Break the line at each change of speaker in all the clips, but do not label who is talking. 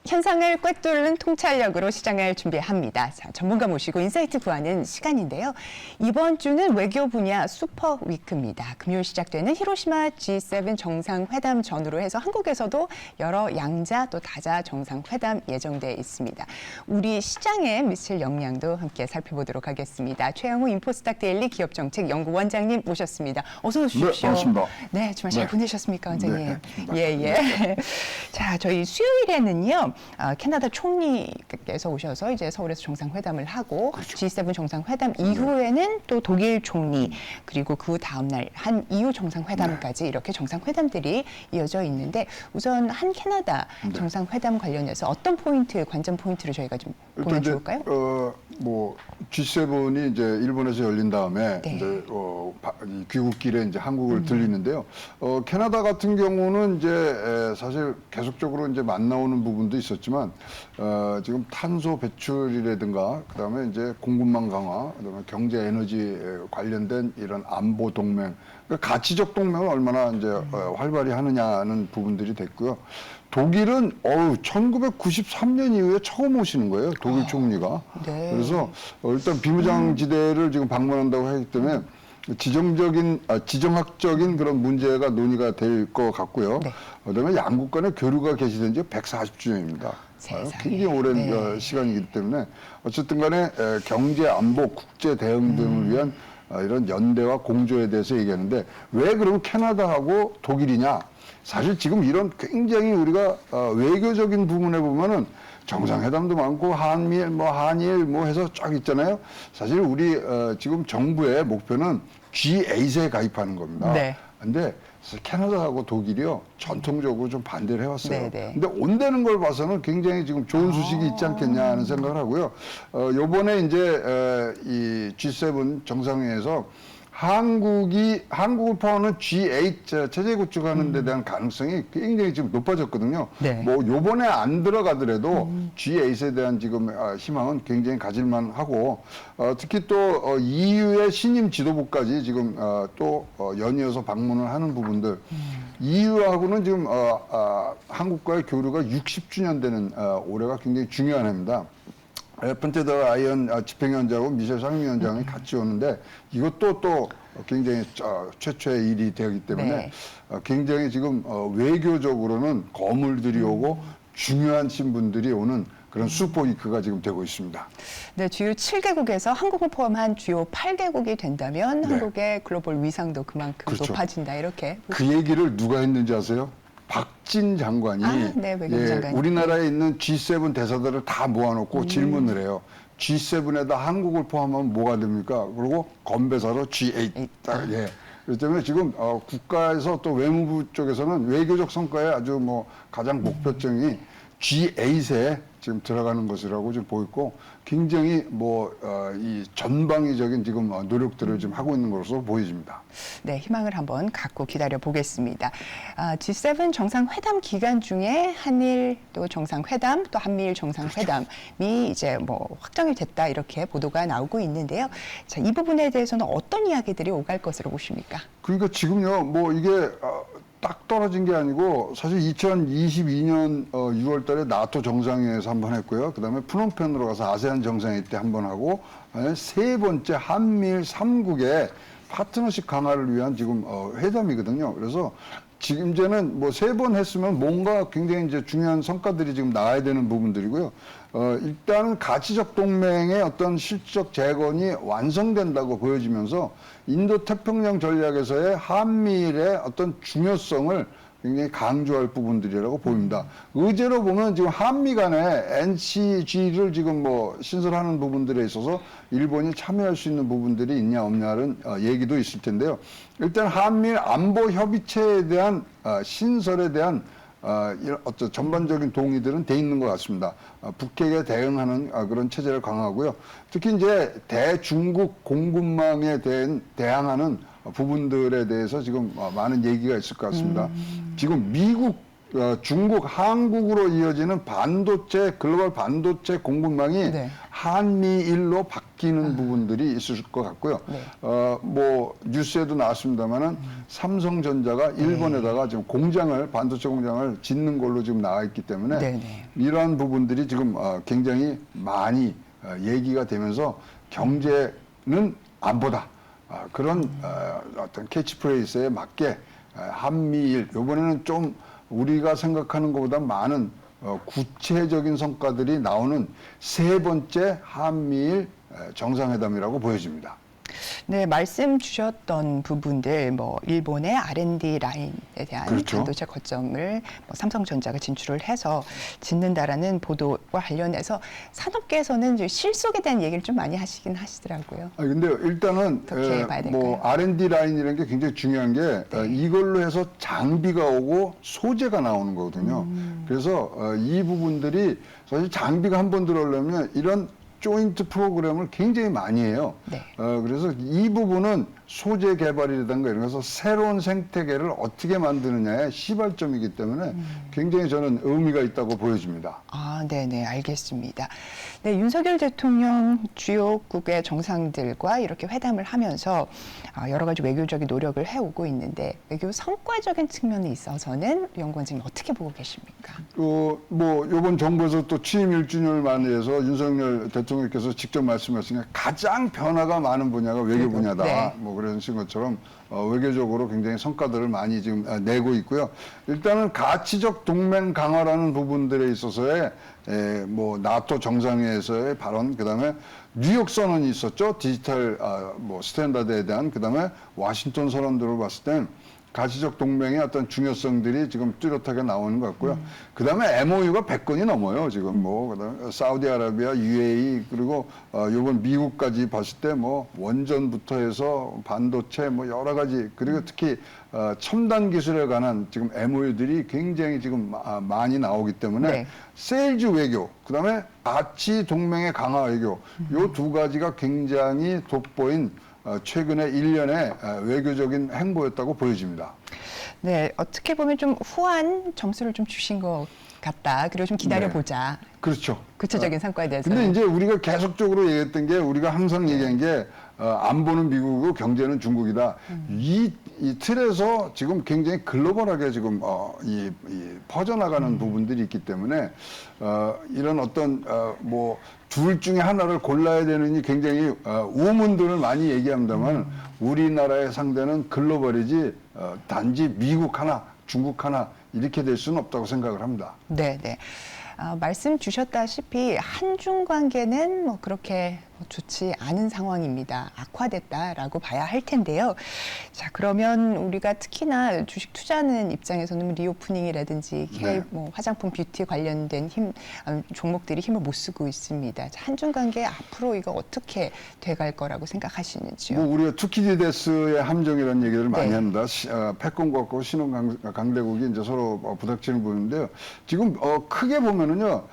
현상을 꿰뚫는 통찰력으로 시장을 준비합니다. 자, 전문가 모시고 인사이트 구하는 시간인데요. 이번 주는 외교 분야 슈퍼 위크입니다. 금요일 시작되는 히로시마 G7 정상회담 전후로 해서 한국에서도 여러 양자 또 다자 정상회담 예정돼 있습니다. 우리 시장에 미칠 영향도 함께 살펴보도록 하겠습니다. 최영우 인포스닥 데일리 기업정책연구원장님 모셨습니다. 어서 오십시오.
네, 반갑습니다.
네, 주말 잘 보내셨습니까, 원장님?
네,
예. 자, 저희 수요일에는요. 캐나다 총리께서 오셔서 이제 서울에서 정상회담을 하고 G7 정상회담 이후에는 또 독일 총리 그리고 그 다음 날 한 EU 정상회담까지 이렇게 정상회담들이 이어져 있는데 우선 한 캐나다 정상회담 관련해서 어떤 포인트, 관전 포인트를 저희가 좀 보면 좋을까요?
뭐 G7이 이제 일본에서 열린 다음에
네.
이제 이 귀국길에 이제 한국을 들리는데요. 캐나다 같은 경우는 이제 사실 계속적으로 이제 만나오는 부분도 있었지만 지금 탄소 배출이라든가 그다음에 이제 공급망 강화, 그다음에 경제 에너지 관련된 이런 안보 동맹, 그러니까 가치적 동맹을 얼마나 이제 활발히 하느냐는 부분들이 됐고요. 독일은 1993년 이후에 처음 오시는 거예요. 독일 총리가.
네.
그래서 일단 비무장지대를 지금 방문한다고 하기 때문에 지정학적인 그런 문제가 논의가 될 것 같고요.
네.
그다음에 양국 간의 교류가 개시된 지 140주년입니다. 굉장히 오랜 시간이기 때문에 어쨌든 간에 경제, 안보, 국제 대응 등을 위한 이런 연대와 공조에 대해서 얘기하는데 왜 그러면 캐나다하고 독일이냐? 사실 지금 이런 굉장히 우리가 외교적인 부분에 보면은 정상회담도 많고 한미일, 한일 해서 쫙 있잖아요. 사실 우리 지금 정부의 목표는 G8에 가입하는 겁니다.
네.
근데 캐나다하고 독일이요 전통적으로 좀 반대를 해왔어요.
네네.
근데 온다는 걸 봐서는 굉장히 지금 좋은 소식이 있지 않겠냐 하는 생각을 하고요. 요번에 이제 이 G7 정상회에서 한국을 포함하는 G8 체제 구축하는 데 대한 가능성이 굉장히 지금 높아졌거든요.
네.
뭐 요번에 안 들어가더라도 G8에 대한 지금 희망은 굉장히 가질만 하고 특히 또 EU의 신임 지도부까지 지금 또 연이어서 방문을 하는 부분들 EU하고는 지금 한국과의 교류가 60주년 되는 올해가 굉장히 중요한 해입니다. 폰테더 아이언 집행위원장하고 미셸 상임위원장이 같이 오는데 이것도 또 굉장히 최초의 일이 되기 때문에
네.
굉장히 지금 외교적으로는 거물들이 오고 중요한 신분들이 오는 그런 슈퍼위크가 지금 되고 있습니다.
네, 주요 7개국에서 한국을 포함한 주요 8개국이 된다면
네.
한국의 글로벌 위상도 그만큼
그렇죠.
높아진다 이렇게.
그 얘기를 누가 했는지 아세요? 박진 장관이
네, 외교장관이.
우리나라에 있는 G7 대사들을 다 모아놓고 질문을 해요. G7에다 한국을 포함하면 뭐가 됩니까? 그리고 건배사로 G8. 그렇기 때문에 지금 국가에서 또 외무부 쪽에서는 외교적 성과에 아주 가장 목표점이 G8에 지금 들어가는 것이라고 지금 보이고 굉장히 이 전방위적인 지금 노력들을 지금 하고 있는 것으로 보여집니다.
네, 희망을 한번 갖고 기다려 보겠습니다. G7 정상회담 기간 중에 한일 또 정상회담 또 한미일 정상회담이 이제 확정이 됐다 이렇게 보도가 나오고 있는데요. 자, 이 부분에 대해서는 어떤 이야기들이 오갈 것으로 보십니까?
그러니까 지금요, 이게 딱 떨어진 게 아니고 사실 2022년 6월 달에 나토 정상회의에서 한 번 했고요. 그다음에 프놈펜으로 가서 아세안 정상회의 때 한 번 하고 세 번째 한미일 3국의 파트너십 강화를 위한 지금 회담이거든요. 그래서 지금 이제는 세 번 했으면 뭔가 굉장히 이제 중요한 성과들이 지금 나와야 되는 부분들이고요. 일단은 가치적 동맹의 어떤 실질적 재건이 완성된다고 보여지면서 인도 태평양 전략에서의 한미일의 어떤 중요성을 굉장히 강조할 부분들이라고 보입니다. 의제로 보면 지금 한미 간에 NCG를 지금 신설하는 부분들에 있어서 일본이 참여할 수 있는 부분들이 있냐 없냐는 얘기도 있을 텐데요. 일단 한미일 안보 협의체에 대한 신설에 대한 이런 어떤 전반적인 동의들은 돼 있는 것 같습니다. 북핵에 대응하는 그런 체제를 강화하고요. 특히 이제 대중국 공급망에 대항하는 부분들에 대해서 지금 많은 얘기가 있을 것 같습니다. 지금 미국 중국, 한국으로 이어지는 반도체, 글로벌 반도체 공급망이
네.
한미일로 바뀌는 부분들이 있을 것 같고요.
네.
뭐 뉴스에도 나왔습니다만은 삼성전자가 일본에다가 지금 공장을, 반도체 공장을 짓는 걸로 지금 나와 있기 때문에
네, 네.
이러한 부분들이 지금 굉장히 많이 얘기가 되면서 경제는 안 보다. 그런 어떤 캐치프레이즈에 맞게 한미일, 이번에는 좀 우리가 생각하는 것보다 많은 구체적인 성과들이 나오는 세 번째 한미일 정상회담이라고 보여집니다.
네, 말씀 주셨던 부분들, 뭐 일본의 R&D 라인에 대한
그렇죠.
반도체 거점을 뭐 삼성전자가 진출을 해서 짓는다라는 보도와 관련해서 산업계에서는 이제 실속에 대한 얘기를 좀 많이 하시긴 하시더라고요.
근데 일단은
어떻게 봐야 될까요?
뭐 R&D 라인이라는 게 굉장히 중요한 게 이걸로 해서 장비가 오고 소재가 나오는 거거든요. 그래서 이 부분들이 사실 장비가 한 번 들어오려면 이런 조인트 프로그램을 굉장히 많이 해요.
네.
그래서 이 부분은 소재 개발이라든가 이런 것에서 새로운 생태계를 어떻게 만드느냐의 시발점이기 때문에 굉장히 저는 의미가 있다고 보여집니다.
아, 네네, 알겠습니다. 네, 윤석열 대통령 주요국의 정상들과 이렇게 회담을 하면서 여러 가지 외교적인 노력을 해오고 있는데 외교 성과적인 측면에 있어서는 연구원장님 어떻게 보고 계십니까?
뭐 이번 정부에서 또 취임 1주년을 맞이해서 윤석열 대통령께서 직접 말씀하신 게 가장 변화가 많은 분야가 외교 분야다.
네.
뭐 그러신 것처럼 외교적으로 굉장히 성과들을 많이 지금 내고 있고요. 일단은 가치적 동맹 강화라는 부분들에 있어서의 뭐 나토 정상회에서의 발언, 그다음에 뉴욕 선언이 있었죠. 디지털 뭐 스탠다드에 대한, 그다음에 워싱턴 선언들을 봤을 땐 가치적 동맹의 어떤 중요성들이 지금 뚜렷하게 나오는 것 같고요. 그다음에 MOU가 100건이 넘어요. 지금 뭐 그다음에 사우디아라비아, UAE, 그리고 요번 미국까지 봤을 때 뭐 원전부터 해서 반도체 뭐 여러 가지, 그리고 특히 첨단 기술에 관한 지금 MOU들이 굉장히 지금 많이 나오기 때문에
네.
세일즈 외교, 그다음에 가치 동맹의 강화 외교, 요 두 가지가 굉장히 돋보인 최근에 일련의 외교적인 행보였다고 보여집니다.
네, 어떻게 보면 좀 후한 점수를 좀 주신 것 같다. 그리고 좀 기다려보자.
그렇죠.
구체적인 성과에 대해서.
근데 이제 우리가 계속적으로 얘기했던 게, 우리가 항상 얘기한 게 안보는 미국이고 경제는 중국이다. 이 틀에서 지금 굉장히 글로벌하게 지금 이 퍼져나가는 부분들이 있기 때문에 이런 어떤 뭐 둘 중에 하나를 골라야 되느니 굉장히 우문들을 많이 얘기합니다만 우리나라의 상대는 글로벌이지 단지 미국 하나, 중국 하나 이렇게 될 수는 없다고 생각을 합니다.
네, 네. 말씀 주셨다시피 한중 관계는 뭐 그렇게 좋지 않은 상황입니다. 악화됐다라고 봐야 할 텐데요. 자, 그러면 우리가 특히나 주식 투자하는 입장에서는 리오프닝이라든지
네.
뭐 화장품 뷰티 관련된 종목들이 힘을 못 쓰고 있습니다. 자, 한중 관계 앞으로 이거 어떻게 돼갈 거라고 생각하시는지요?
뭐 우리가 투키디데스의 함정이라는 얘기를 많이
네.
합니다. 패권국하고 신흥 강대국이 이제 서로 부닥치는 부분인데요. 지금 크게 보면은요.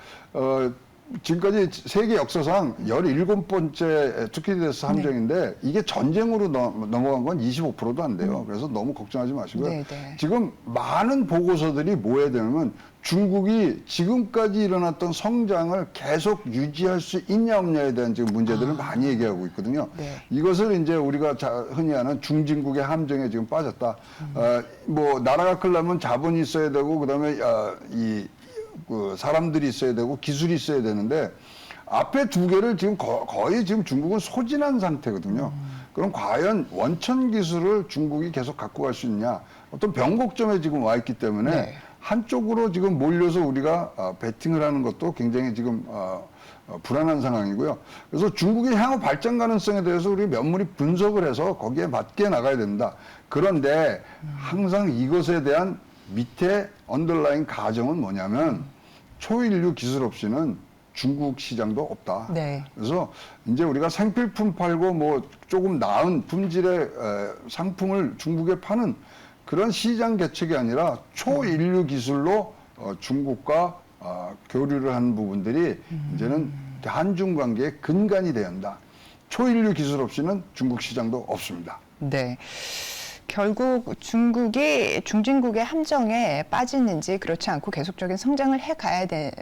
지금까지 세계 역사상 17번째 투키디데스 함정인데 이게 전쟁으로 넘어간 건 25%도 안 돼요. 그래서 너무 걱정하지 마시고요.
네, 네.
지금 많은 보고서들이 뭐에 되냐면 중국이 지금까지 일어났던 성장을 계속 유지할 수 있냐 없냐에 대한 지금 문제들을 많이 얘기하고 있거든요.
네.
이것을 이제 우리가 흔히 하는 중진국의 함정에 지금 빠졌다. 뭐 나라가 크려면 자본이 있어야 되고 그다음에 그 사람들이 있어야 되고 기술이 있어야 되는데 앞에 두 개를 지금 거의 지금 중국은 소진한 상태거든요. 그럼 과연 원천 기술을 중국이 계속 갖고 갈 수 있냐? 어떤 변곡점에 지금 와 있기 때문에
네.
한쪽으로 지금 몰려서 우리가 베팅을 하는 것도 굉장히 지금 불안한 상황이고요. 그래서 중국의 향후 발전 가능성에 대해서 우리 면밀히 분석을 해서 거기에 맞게 나가야 된다. 그런데 항상 이것에 대한 밑에 언더라인 가정은 뭐냐면 초일류 기술 없이는 중국 시장도 없다.
네.
그래서 이제 우리가 생필품 팔고 뭐 조금 나은 품질의 상품을 중국에 파는 그런 시장 개척이 아니라 초인류 기술로 중국과 교류를 하는 부분들이 이제는 한중 관계의 근간이 되어야 한다. 초인류 기술 없이는 중국 시장도 없습니다.
네. 결국 중국이 중진국의 함정에 빠지는지 그렇지 않고 계속적인 성장을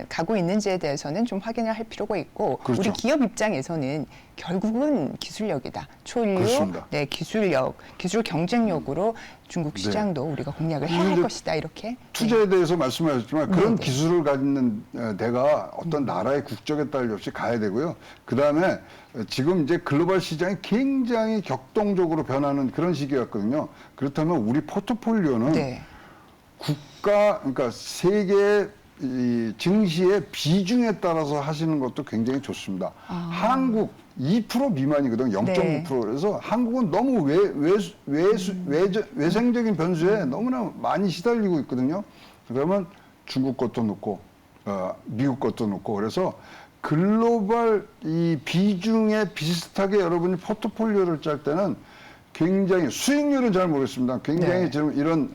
가고 있는지에 대해서는 좀 확인을 할 필요가 있고
그렇죠.
우리 기업 입장에서는 결국은 기술력이다. 초일류,
그렇습니다.
네, 기술력, 기술 경쟁력으로 중국 시장도 우리가 공략을 해야 할
그런데
것이다. 이렇게.
투자에 대해서 말씀하셨지만 그런
네.
기술을 가지는 데가 어떤 나라의 국적에 따라 없이 가야 되고요. 그다음에 지금 이제 글로벌 시장이 굉장히 격동적으로 변하는 그런 시기였거든요. 그렇다면 우리 포트폴리오는
네.
그러니까 세계 이 증시의 비중에 따라서 하시는 것도 굉장히 좋습니다. 한국 2% 미만이거든요. 0.9%. 그래서 한국은 너무 외생적인 변수에 너무나 많이 시달리고 있거든요. 그러면 중국 것도 넣고, 미국 것도 넣고, 그래서 글로벌 이 비중에 비슷하게 여러분이 포트폴리오를 짤 때는 굉장히 수익률은 잘 모르겠습니다. 굉장히
네.
지금 이런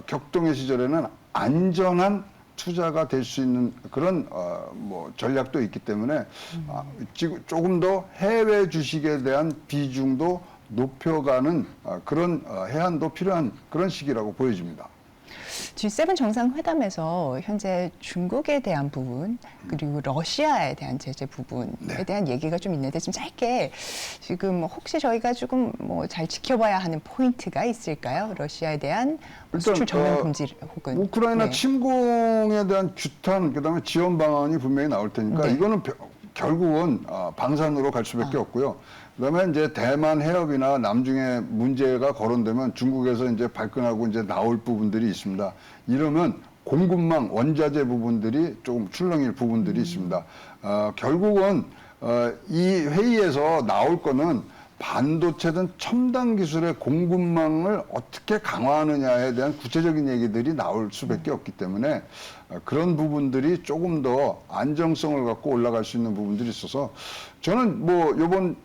격동의 시절에는 안전한 투자가 될 수 있는 그런 뭐 전략도 있기 때문에 지금 조금 더 해외 주식에 대한 비중도 높여가는 그런 해안도 필요한 그런 시기라고 보여집니다.
G7 정상회담에서 현재 중국에 대한 부분 그리고 러시아에 대한 제재 부분에
네.
대한 얘기가 좀 있는데 좀 짧게 지금 혹시 저희가 조금 뭐 잘 지켜봐야 하는 포인트가 있을까요? 러시아에 대한 수출 전면 금지 혹은
우크라이나
네.
침공에 대한 규탄 그다음에 지원 방안이 분명히 나올 테니까
네.
이거는 결국은 방산으로 갈 수밖에 없고요. 그다음에 이제 대만 해협이나 남중에 문제가 거론되면 중국에서 이제 발끈하고 이제 나올 부분들이 있습니다. 이러면 공급망 원자재 부분들이 조금 출렁일 부분들이 있습니다. 결국은 이 회의에서 나올 거는 반도체든 첨단 기술의 공급망을 어떻게 강화하느냐에 대한 구체적인 얘기들이 나올 수밖에 없기 때문에 그런 부분들이 조금 더 안정성을 갖고 올라갈 수 있는 부분들이 있어서 저는 뭐 이번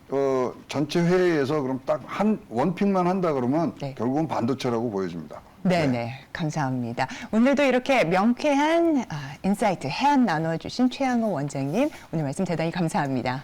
전체 회의에서 그럼 딱 한 원픽만 한다 그러면
네.
결국은 반도체라고 보여집니다.
네네, 감사합니다. 오늘도 이렇게 명쾌한 인사이트, 해안 나눠주신 최양호 원장님 오늘 말씀 대단히 감사합니다.